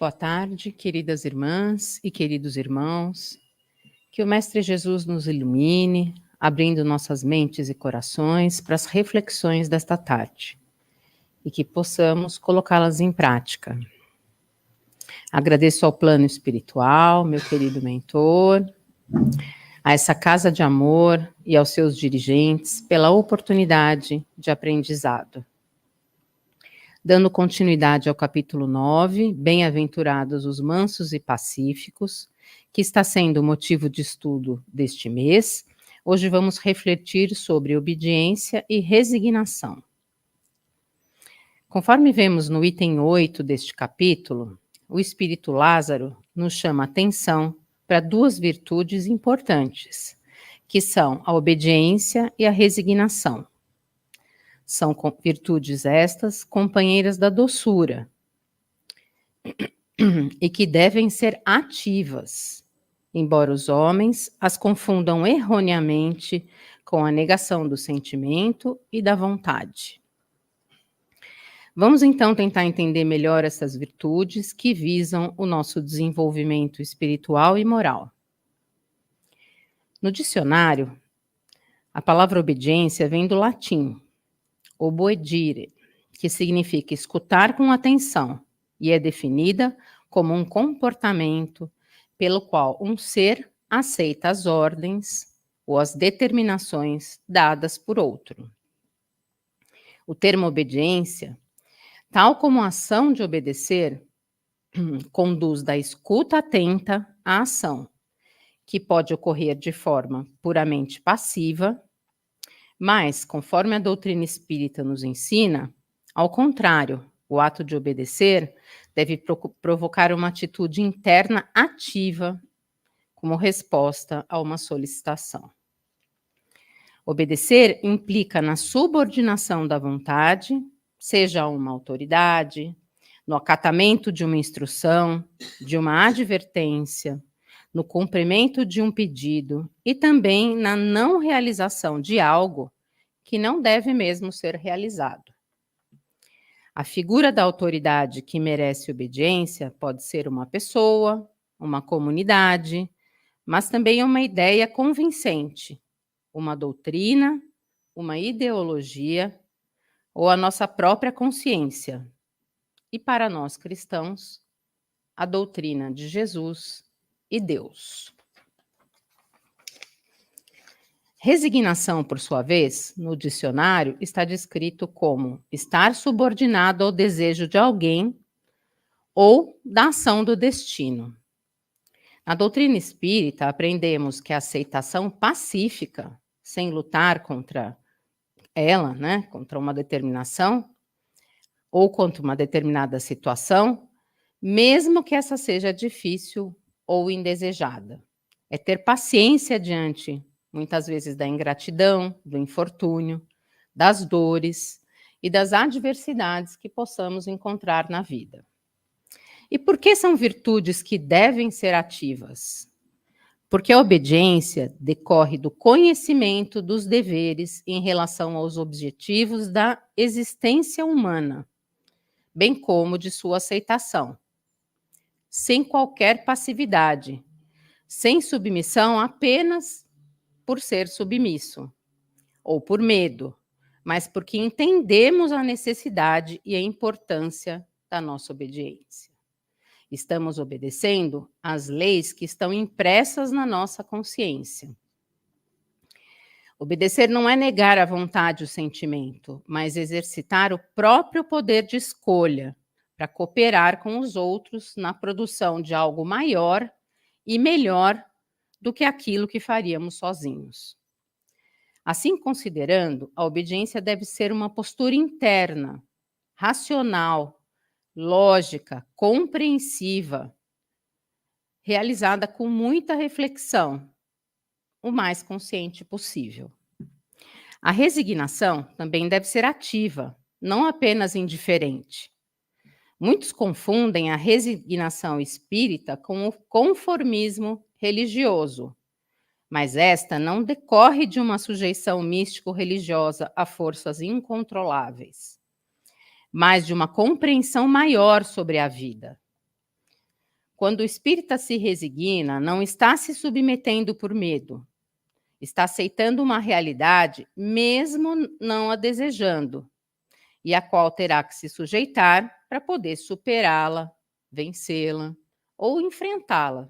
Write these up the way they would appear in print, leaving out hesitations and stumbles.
Boa tarde, queridas irmãs e queridos irmãos. Que o Mestre Jesus nos ilumine, abrindo nossas mentes e corações para as reflexões desta tarde e que possamos colocá-las em prática. Agradeço ao plano espiritual, meu querido mentor, a essa casa de amor e aos seus dirigentes pela oportunidade de aprendizado. Dando continuidade ao capítulo 9, Bem-aventurados os mansos e pacíficos, que está sendo motivo de estudo deste mês, hoje vamos refletir sobre obediência e resignação. Conforme vemos no item 8 deste capítulo, o Espírito Lázaro nos chama a atenção para duas virtudes importantes, que são a obediência e a resignação. São virtudes estas companheiras da doçura e que devem ser ativas, embora os homens as confundam erroneamente com a negação do sentimento e da vontade. Vamos então tentar entender melhor essas virtudes que visam o nosso desenvolvimento espiritual e moral. No dicionário, a palavra obediência vem do latim oboedire, que significa escutar com atenção, e é definida como um comportamento pelo qual um ser aceita as ordens ou as determinações dadas por outro. O termo obediência, tal como a ação de obedecer, conduz da escuta atenta à ação, que pode ocorrer de forma puramente passiva, mas, conforme a doutrina espírita nos ensina, ao contrário, o ato de obedecer deve provocar uma atitude interna ativa como resposta a uma solicitação. Obedecer implica na subordinação da vontade, seja a uma autoridade, no acatamento de uma instrução, de uma advertência, no cumprimento de um pedido e também na não realização de algo que não deve mesmo ser realizado. A figura da autoridade que merece obediência pode ser uma pessoa, uma comunidade, mas também uma ideia convincente, uma doutrina, uma ideologia ou a nossa própria consciência. E para nós cristãos, a doutrina de Jesus e Deus. Resignação, por sua vez, no dicionário, está descrito como estar subordinado ao desejo de alguém ou da ação do destino. Na doutrina espírita, aprendemos que a aceitação pacífica, sem lutar contra ela, contra uma determinação, ou contra uma determinada situação, mesmo que essa seja difícil ou indesejada. É ter paciência diante, muitas vezes, da ingratidão, do infortúnio, das dores e das adversidades que possamos encontrar na vida. E por que são virtudes que devem ser ativas? Porque a obediência decorre do conhecimento dos deveres em relação aos objetivos da existência humana, bem como de sua aceitação, sem qualquer passividade, sem submissão apenas por ser submisso, ou por medo, mas porque entendemos a necessidade e a importância da nossa obediência. Estamos obedecendo às leis que estão impressas na nossa consciência. Obedecer não é negar a vontade e o sentimento, mas exercitar o próprio poder de escolha para cooperar com os outros na produção de algo maior e melhor do que aquilo que faríamos sozinhos. Assim considerando, a obediência deve ser uma postura interna, racional, lógica, compreensiva, realizada com muita reflexão, o mais consciente possível. A resignação também deve ser ativa, não apenas indiferente. Muitos confundem a resignação espírita com o conformismo religioso, mas esta não decorre de uma sujeição místico-religiosa a forças incontroláveis, mas de uma compreensão maior sobre a vida. Quando o espírita se resigna, não está se submetendo por medo, está aceitando uma realidade, mesmo não a desejando, e a qual terá que se sujeitar para poder superá-la, vencê-la ou enfrentá-la.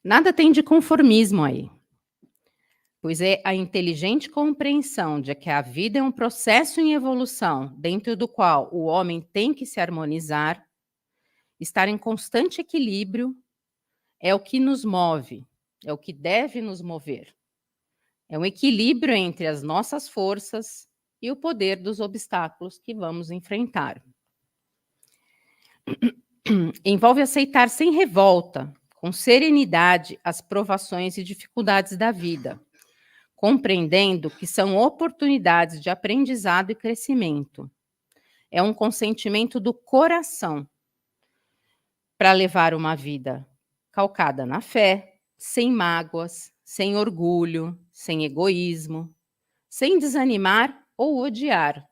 Nada tem de conformismo aí, pois é a inteligente compreensão de que a vida é um processo em evolução, dentro do qual o homem tem que se harmonizar, estar em constante equilíbrio, é o que nos move, é o que deve nos mover. É um equilíbrio entre as nossas forças e o poder dos obstáculos que vamos enfrentar. Envolve aceitar sem revolta, com serenidade, as provações e dificuldades da vida, compreendendo que são oportunidades de aprendizado e crescimento. É um consentimento do coração para levar uma vida calcada na fé, sem mágoas, sem orgulho, sem egoísmo, sem desanimar ou odiar,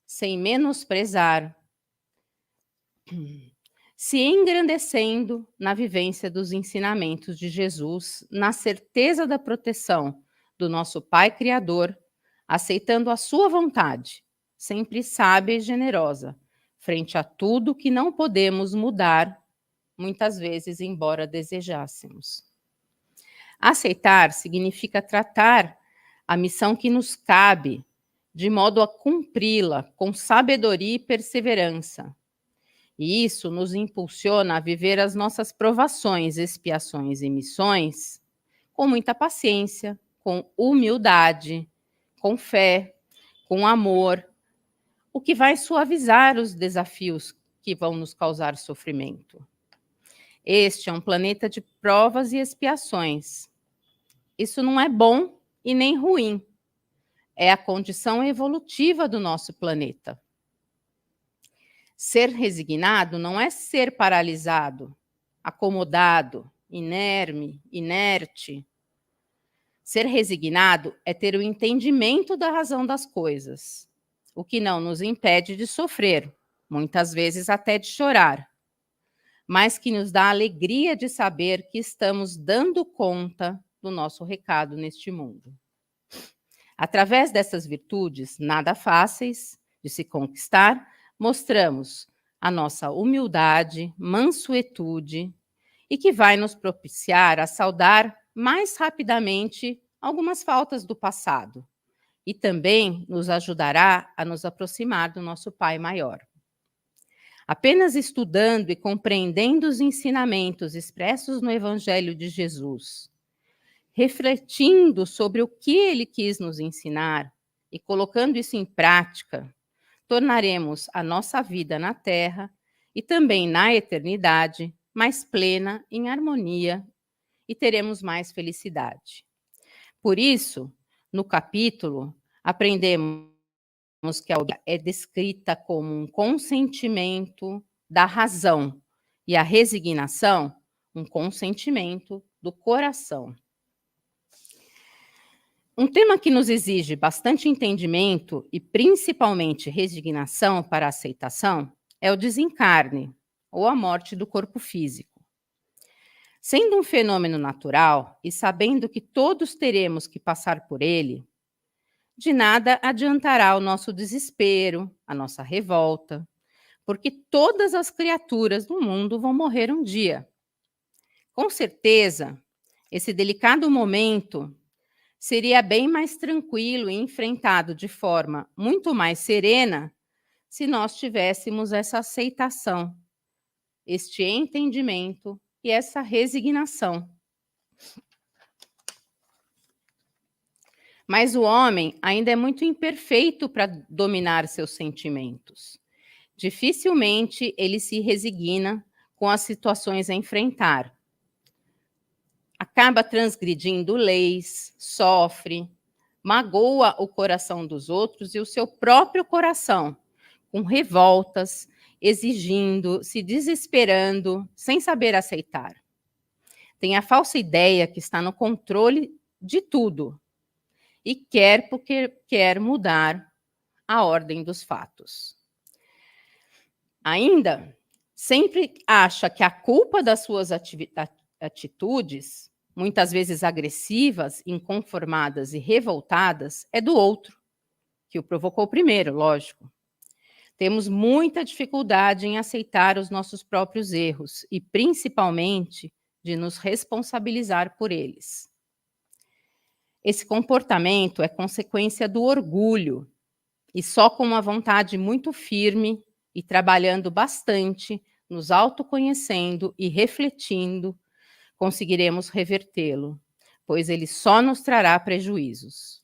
sem menosprezar, se engrandecendo na vivência dos ensinamentos de Jesus, na certeza da proteção do nosso Pai Criador, aceitando a sua vontade, sempre sábia e generosa, frente a tudo que não podemos mudar, muitas vezes, embora desejássemos. Aceitar significa tratar a missão que nos cabe, de modo a cumpri-la com sabedoria e perseverança. E isso nos impulsiona a viver as nossas provações, expiações e missões com muita paciência, com humildade, com fé, com amor, o que vai suavizar os desafios que vão nos causar sofrimento. Este é um planeta de provas e expiações. Isso não é bom e nem ruim. É a condição evolutiva do nosso planeta. Ser resignado não é ser paralisado, acomodado, inerme, inerte. Ser resignado é ter o entendimento da razão das coisas, o que não nos impede de sofrer, muitas vezes até de chorar, mas que nos dá a alegria de saber que estamos dando conta do nosso recado neste mundo. Através dessas virtudes, nada fáceis de se conquistar, mostramos a nossa humildade, mansuetude, e que vai nos propiciar a saudar mais rapidamente algumas faltas do passado, e também nos ajudará a nos aproximar do nosso Pai maior. Apenas estudando e compreendendo os ensinamentos expressos no Evangelho de Jesus, refletindo sobre o que ele quis nos ensinar e colocando isso em prática, tornaremos a nossa vida na Terra e também na eternidade mais plena, em harmonia, e teremos mais felicidade. Por isso, no capítulo, aprendemos que a obediência é descrita como um consentimento da razão e a resignação, um consentimento do coração. Um tema que nos exige bastante entendimento e principalmente resignação para a aceitação é o desencarne, ou a morte do corpo físico. Sendo um fenômeno natural e sabendo que todos teremos que passar por ele, de nada adiantará o nosso desespero, a nossa revolta, porque todas as criaturas do mundo vão morrer um dia. Com certeza, esse delicado momento seria bem mais tranquilo e enfrentado de forma muito mais serena se nós tivéssemos essa aceitação, este entendimento e essa resignação. Mas o homem ainda é muito imperfeito para dominar seus sentimentos. Dificilmente ele se resigna com as situações a enfrentar. Acaba transgredindo leis, sofre, magoa o coração dos outros e o seu próprio coração, com revoltas, exigindo, se desesperando, sem saber aceitar. Tem a falsa ideia que está no controle de tudo e quer porque quer mudar a ordem dos fatos. Ainda, sempre acha que a culpa das suas atitudes, muitas vezes agressivas, inconformadas e revoltadas, é do outro, que o provocou primeiro, lógico. Temos muita dificuldade em aceitar os nossos próprios erros e, principalmente, de nos responsabilizar por eles. Esse comportamento é consequência do orgulho, e só com uma vontade muito firme e trabalhando bastante, nos autoconhecendo e refletindo, conseguiremos revertê-lo, pois ele só nos trará prejuízos.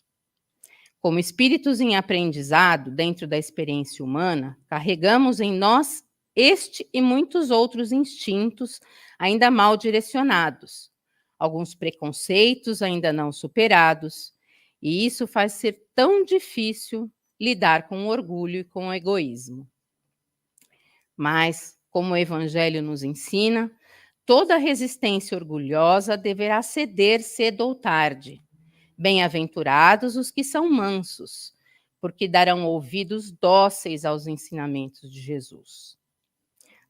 Como espíritos em aprendizado dentro da experiência humana, carregamos em nós este e muitos outros instintos ainda mal direcionados, alguns preconceitos ainda não superados, e isso faz ser tão difícil lidar com o orgulho e com o egoísmo. Mas, como o Evangelho nos ensina, toda resistência orgulhosa deverá ceder cedo ou tarde. Bem-aventurados os que são mansos, porque darão ouvidos dóceis aos ensinamentos de Jesus.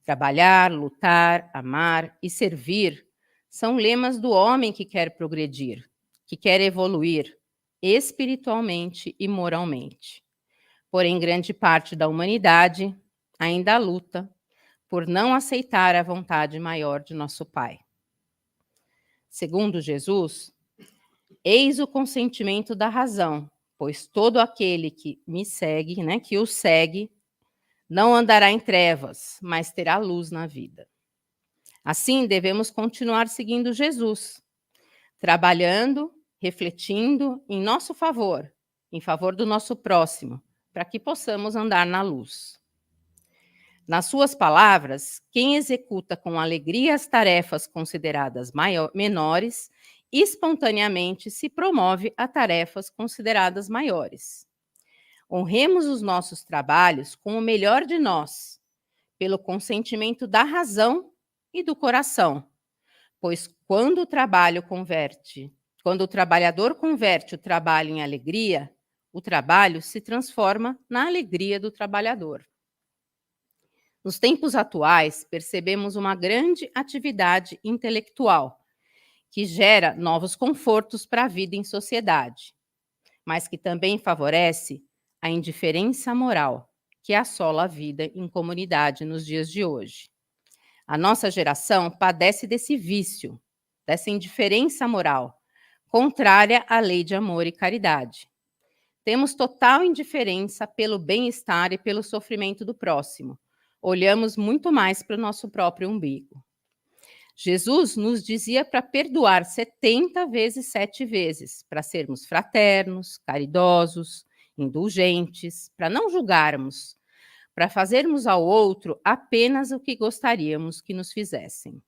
Trabalhar, lutar, amar e servir são lemas do homem que quer progredir, que quer evoluir espiritualmente e moralmente. Porém, grande parte da humanidade ainda luta por não aceitar a vontade maior de nosso Pai. Segundo Jesus, eis o consentimento da razão, pois todo aquele que me segue, que o segue, não andará em trevas, mas terá luz na vida. Assim, devemos continuar seguindo Jesus, trabalhando, refletindo em nosso favor, em favor do nosso próximo, para que possamos andar na luz. Nas suas palavras, quem executa com alegria as tarefas consideradas menores, espontaneamente se promove a tarefas consideradas maiores. Honremos os nossos trabalhos com o melhor de nós, pelo consentimento da razão e do coração, pois quando o trabalhador converte o trabalho em alegria, o trabalho se transforma na alegria do trabalhador. Nos tempos atuais, percebemos uma grande atividade intelectual, que gera novos confortos para a vida em sociedade, mas que também favorece a indiferença moral, que assola a vida em comunidade nos dias de hoje. A nossa geração padece desse vício, dessa indiferença moral, contrária à lei de amor e caridade. Temos total indiferença pelo bem-estar e pelo sofrimento do próximo. Olhamos muito mais para o nosso próprio umbigo. Jesus nos dizia para perdoar 70 vezes 7 vezes, para sermos fraternos, caridosos, indulgentes, para não julgarmos, para fazermos ao outro apenas o que gostaríamos que nos fizessem.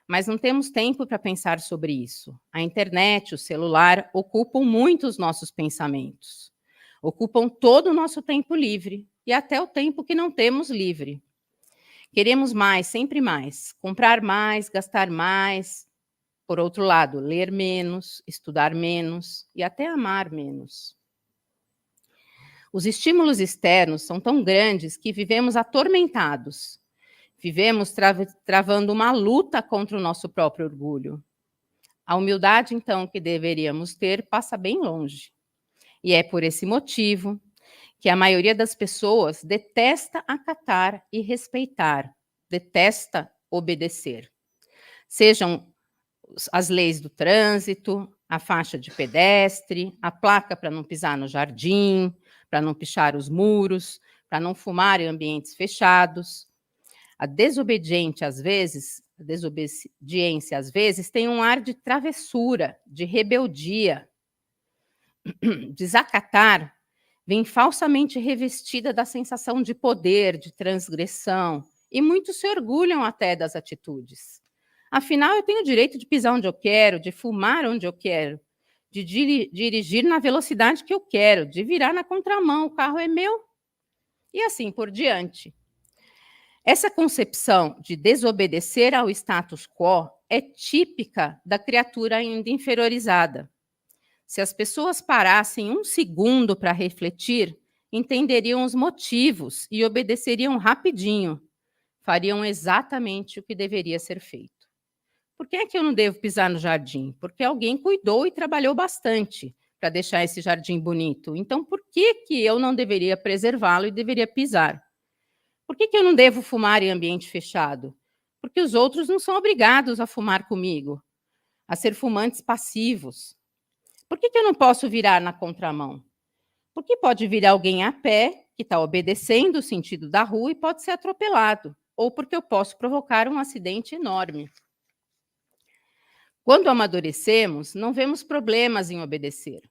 Mas não temos tempo para pensar sobre isso. A internet, o celular ocupam muito os nossos pensamentos. Ocupam todo o nosso tempo livre e até o tempo que não temos livre. Queremos mais, sempre mais, comprar mais, gastar mais. Por outro lado, ler menos, estudar menos e até amar menos. Os estímulos externos são tão grandes que vivemos atormentados. Vivemos travando uma luta contra o nosso próprio orgulho. A humildade, então, que deveríamos ter passa bem longe. E é por esse motivo que a maioria das pessoas detesta acatar e respeitar, detesta obedecer. Sejam as leis do trânsito, a faixa de pedestre, a placa para não pisar no jardim, para não pichar os muros, para não fumar em ambientes fechados. A desobediência, às vezes, tem um ar de travessura, de rebeldia. Desacatar vem falsamente revestida da sensação de poder, de transgressão, e muitos se orgulham até das atitudes. Afinal, eu tenho o direito de pisar onde eu quero, de fumar onde eu quero, de dirigir na velocidade que eu quero, de virar na contramão, o carro é meu, e assim por diante. Essa concepção de desobedecer ao status quo é típica da criatura ainda inferiorizada. Se as pessoas parassem um segundo para refletir, entenderiam os motivos e obedeceriam rapidinho. fariam exatamente o que deveria ser feito. Por que é que eu não devo pisar no jardim? Porque alguém cuidou e trabalhou bastante para deixar esse jardim bonito. Então, por que que eu não deveria preservá-lo e deveria pisar? Por que que eu não devo fumar em ambiente fechado? Porque os outros não são obrigados a fumar comigo, a ser fumantes passivos. Por que que eu não posso virar na contramão? Porque pode vir alguém a pé, que está obedecendo o sentido da rua e pode ser atropelado. Ou porque eu posso provocar um acidente enorme. Quando amadurecemos, não vemos problemas em obedecer,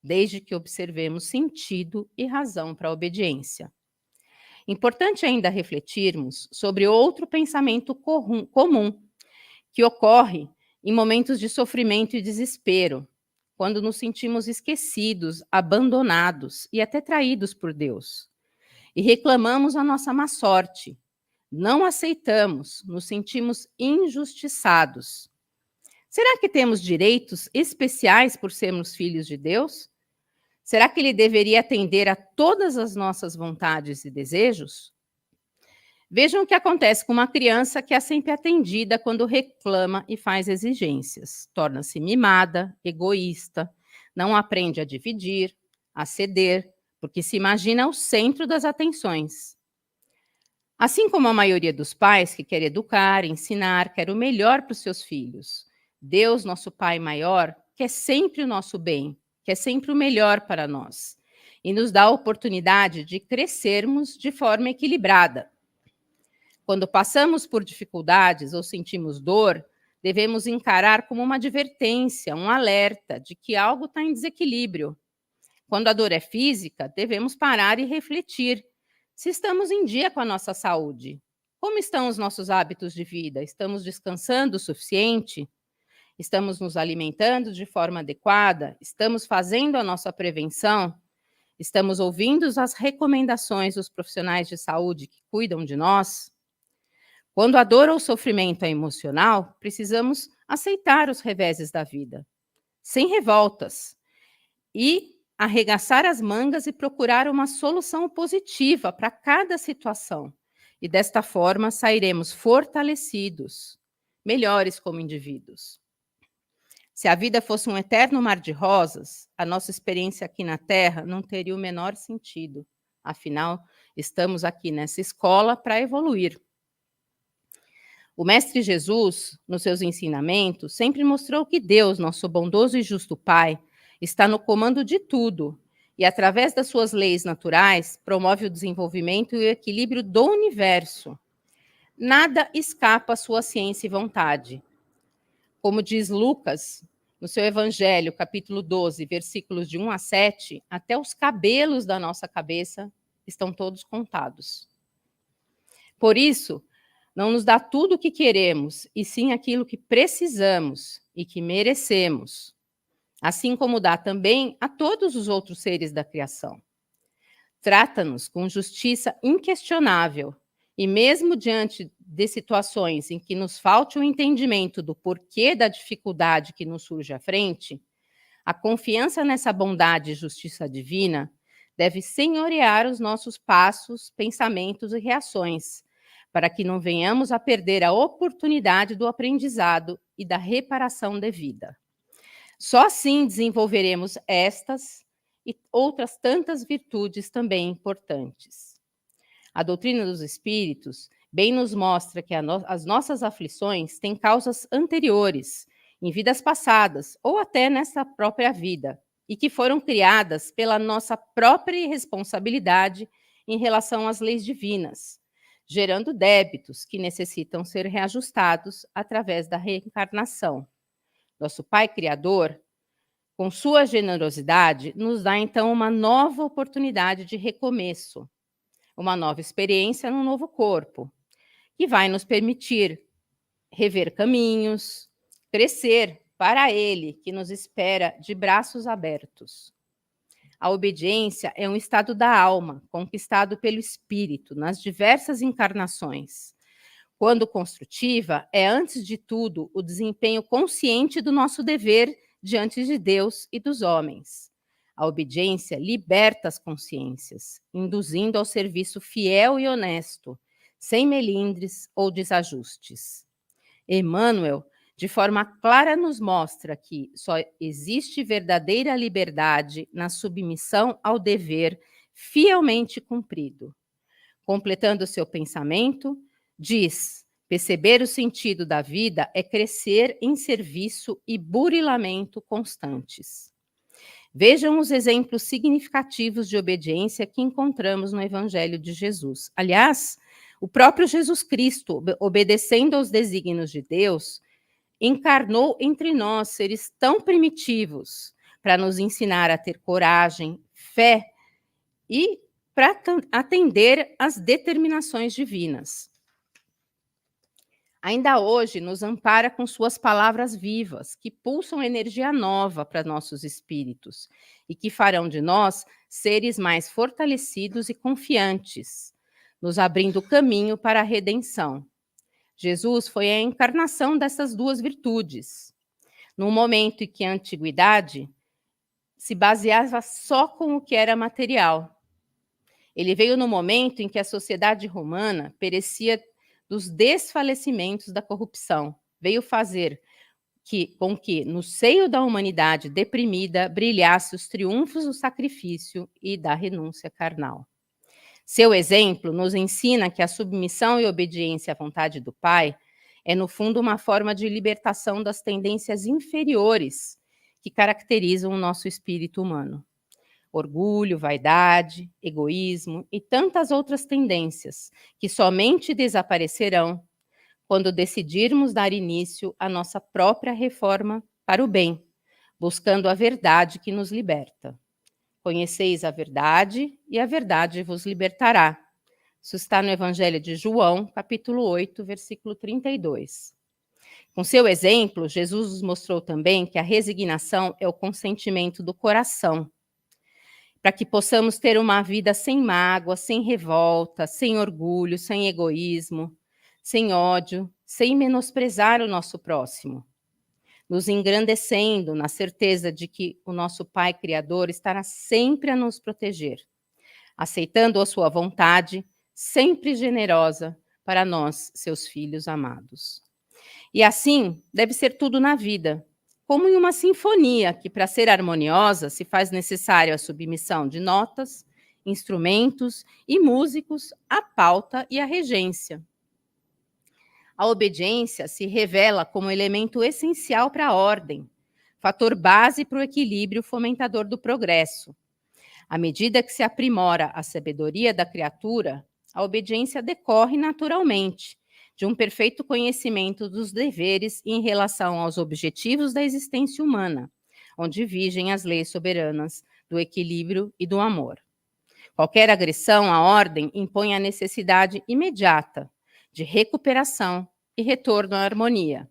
desde que observemos sentido e razão para a obediência. Importante ainda refletirmos sobre outro pensamento comum que ocorre em momentos de sofrimento e desespero, quando nos sentimos esquecidos, abandonados e até traídos por Deus. E reclamamos a nossa má sorte, não aceitamos, nos sentimos injustiçados. Será que temos direitos especiais por sermos filhos de Deus? Será que ele deveria atender a todas as nossas vontades e desejos? Vejam o que acontece com uma criança que é sempre atendida quando reclama e faz exigências. Torna-se mimada, egoísta, não aprende a dividir, a ceder, porque se imagina o centro das atenções. Assim como a maioria dos pais que quer educar, ensinar, quer o melhor para os seus filhos. Deus, nosso Pai maior, quer sempre o nosso bem, quer sempre o melhor para nós. E nos dá a oportunidade de crescermos de forma equilibrada. Quando passamos por dificuldades ou sentimos dor, devemos encarar como uma advertência, um alerta de que algo está em desequilíbrio. Quando a dor é física, devemos parar e refletir se estamos em dia com a nossa saúde. Como estão os nossos hábitos de vida? Estamos descansando o suficiente? Estamos nos alimentando de forma adequada? Estamos fazendo a nossa prevenção? Estamos ouvindo as recomendações dos profissionais de saúde que cuidam de nós? Quando a dor ou sofrimento é emocional, precisamos aceitar os reveses da vida, sem revoltas, e arregaçar as mangas e procurar uma solução positiva para cada situação. E desta forma sairemos fortalecidos, melhores como indivíduos. Se a vida fosse um eterno mar de rosas, a nossa experiência aqui na Terra não teria o menor sentido. Afinal, estamos aqui nessa escola para evoluir. O Mestre Jesus, nos seus ensinamentos, sempre mostrou que Deus, nosso bondoso e justo Pai, está no comando de tudo e, através das suas leis naturais, promove o desenvolvimento e o equilíbrio do universo. Nada escapa à sua ciência e vontade. Como diz Lucas, no seu Evangelho, capítulo 12, versículos de 1 a 7, até os cabelos da nossa cabeça estão todos contados. Por isso, não nos dá tudo o que queremos, e sim aquilo que precisamos e que merecemos, assim como dá também a todos os outros seres da criação. Trata-nos com justiça inquestionável, e mesmo diante de situações em que nos falte o entendimento do porquê da dificuldade que nos surge à frente, a confiança nessa bondade e justiça divina deve senhorear os nossos passos, pensamentos e reações, para que não venhamos a perder a oportunidade do aprendizado e da reparação devida. Só assim desenvolveremos estas e outras tantas virtudes também importantes. A doutrina dos espíritos bem nos mostra que as nossas aflições têm causas anteriores, em vidas passadas ou até nessa própria vida, e que foram criadas pela nossa própria irresponsabilidade em relação às leis divinas, gerando débitos que necessitam ser reajustados através da reencarnação. Nosso Pai Criador, com sua generosidade, nos dá então uma nova oportunidade de recomeço, uma nova experiência num novo corpo, que vai nos permitir rever caminhos, crescer para Ele, que nos espera de braços abertos. A obediência é um estado da alma, conquistado pelo espírito nas diversas encarnações. Quando construtiva, é, antes de tudo, o desempenho consciente do nosso dever diante de Deus e dos homens. A obediência liberta as consciências, induzindo ao serviço fiel e honesto, sem melindres ou desajustes. Emmanuel, de forma clara, nos mostra que só existe verdadeira liberdade na submissão ao dever fielmente cumprido. Completando seu pensamento, diz: perceber o sentido da vida é crescer em serviço e burilamento constantes. Vejam os exemplos significativos de obediência que encontramos no Evangelho de Jesus. Aliás, o próprio Jesus Cristo, obedecendo aos desígnios de Deus, encarnou entre nós seres tão primitivos para nos ensinar a ter coragem, fé e para atender às determinações divinas. Ainda hoje nos ampara com suas palavras vivas, que pulsam energia nova para nossos espíritos e que farão de nós seres mais fortalecidos e confiantes, nos abrindo caminho para a redenção. Jesus foi a encarnação dessas duas virtudes, num momento em que a antiguidade se baseava só com o que era material. Ele veio no momento em que a sociedade romana perecia dos desfalecimentos da corrupção. Veio fazer com que, no seio da humanidade deprimida, brilhasse os triunfos do sacrifício e da renúncia carnal. Seu exemplo nos ensina que a submissão e obediência à vontade do Pai é, no fundo, uma forma de libertação das tendências inferiores que caracterizam o nosso espírito humano. Orgulho, vaidade, egoísmo e tantas outras tendências que somente desaparecerão quando decidirmos dar início à nossa própria reforma para o bem, buscando a verdade que nos liberta. Conheceis a verdade e a verdade vos libertará. Isso está no Evangelho de João, capítulo 8, versículo 32. Com seu exemplo, Jesus nos mostrou também que a resignação é o consentimento do coração, para que possamos ter uma vida sem mágoa, sem revolta, sem orgulho, sem egoísmo, sem ódio, sem menosprezar o nosso próximo, nos engrandecendo na certeza de que o nosso Pai Criador estará sempre a nos proteger, aceitando a sua vontade, sempre generosa para nós, seus filhos amados. E assim deve ser tudo na vida, como em uma sinfonia, que para ser harmoniosa se faz necessário a submissão de notas, instrumentos e músicos à pauta e à regência. A obediência se revela como elemento essencial para a ordem, fator base para o equilíbrio fomentador do progresso. À medida que se aprimora a sabedoria da criatura, a obediência decorre naturalmente de um perfeito conhecimento dos deveres em relação aos objetivos da existência humana, onde vigem as leis soberanas do equilíbrio e do amor. Qualquer agressão à ordem impõe a necessidade imediata de recuperação e retorno à harmonia.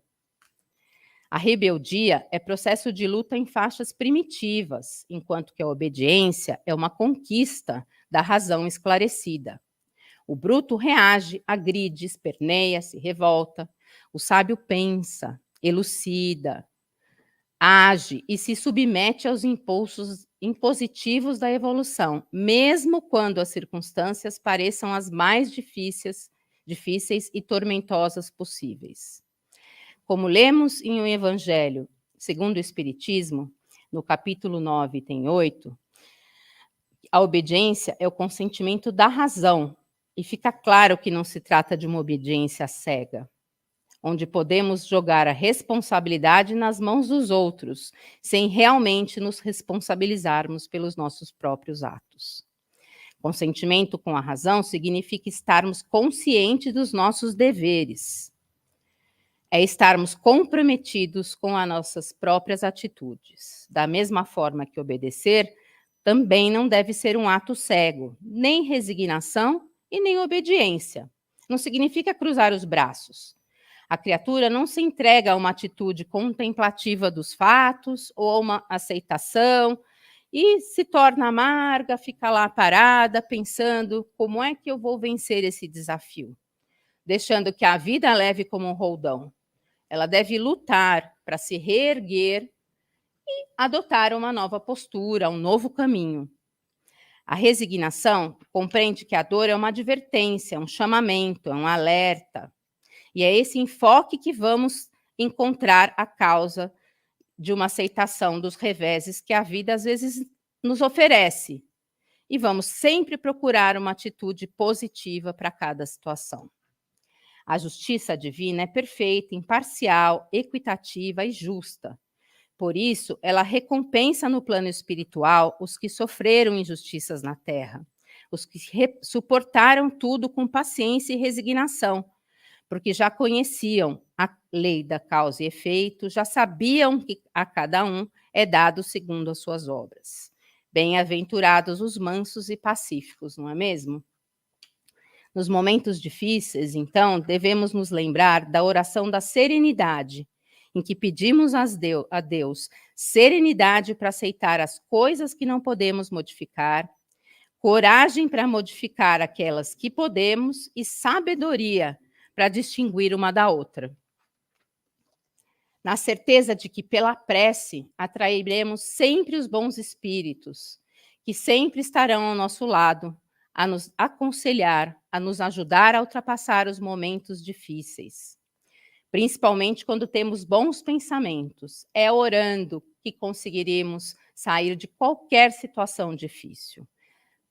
A rebeldia é processo de luta em faixas primitivas, enquanto que a obediência é uma conquista da razão esclarecida. O bruto reage, agride, esperneia, se revolta. O sábio pensa, elucida, age e se submete aos impulsos impositivos da evolução, mesmo quando as circunstâncias pareçam as mais difíceis e tormentosas possíveis. Como lemos em O Evangelho segundo o Espiritismo, no capítulo 9, item 8, a obediência é o consentimento da razão, e fica claro que não se trata de uma obediência cega, onde podemos jogar a responsabilidade nas mãos dos outros, sem realmente nos responsabilizarmos pelos nossos próprios atos. Consentimento com a razão significa estarmos conscientes dos nossos deveres. É estarmos comprometidos com as nossas próprias atitudes. Da mesma forma que obedecer, também não deve ser um ato cego, nem resignação e nem obediência. Não significa cruzar os braços. A criatura não se entrega a uma atitude contemplativa dos fatos ou a uma aceitação e se torna amarga, fica lá parada, pensando como é que eu vou vencer esse desafio, deixando que a vida leve como um roldão. Ela deve lutar para se reerguer e adotar uma nova postura, um novo caminho. A resignação compreende que a dor é uma advertência, um chamamento, é um alerta. E é esse enfoque que vamos encontrar a causa de uma aceitação dos reveses que a vida às vezes nos oferece. E vamos sempre procurar uma atitude positiva para cada situação. A justiça divina é perfeita, imparcial, equitativa e justa. Por isso, ela recompensa no plano espiritual os que sofreram injustiças na terra, os que suportaram tudo com paciência e resignação, porque já conheciam a lei da causa e efeito, já sabiam que a cada um é dado segundo as suas obras. Bem-aventurados os mansos e pacíficos, não é mesmo? Nos momentos difíceis, então, devemos nos lembrar da oração da serenidade, em que pedimos a Deus serenidade para aceitar as coisas que não podemos modificar, coragem para modificar aquelas que podemos e sabedoria para distinguir uma da outra. Na certeza de que pela prece atrairemos sempre os bons espíritos, que sempre estarão ao nosso lado, a nos aconselhar, a nos ajudar a ultrapassar os momentos difíceis. Principalmente quando temos bons pensamentos. É orando que conseguiremos sair de qualquer situação difícil.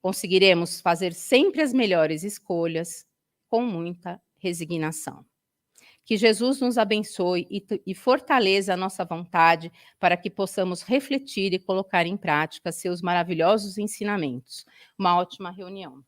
Conseguiremos fazer sempre as melhores escolhas com muita resignação. Que Jesus nos abençoe e fortaleça a nossa vontade para que possamos refletir e colocar em prática seus maravilhosos ensinamentos. Uma ótima reunião.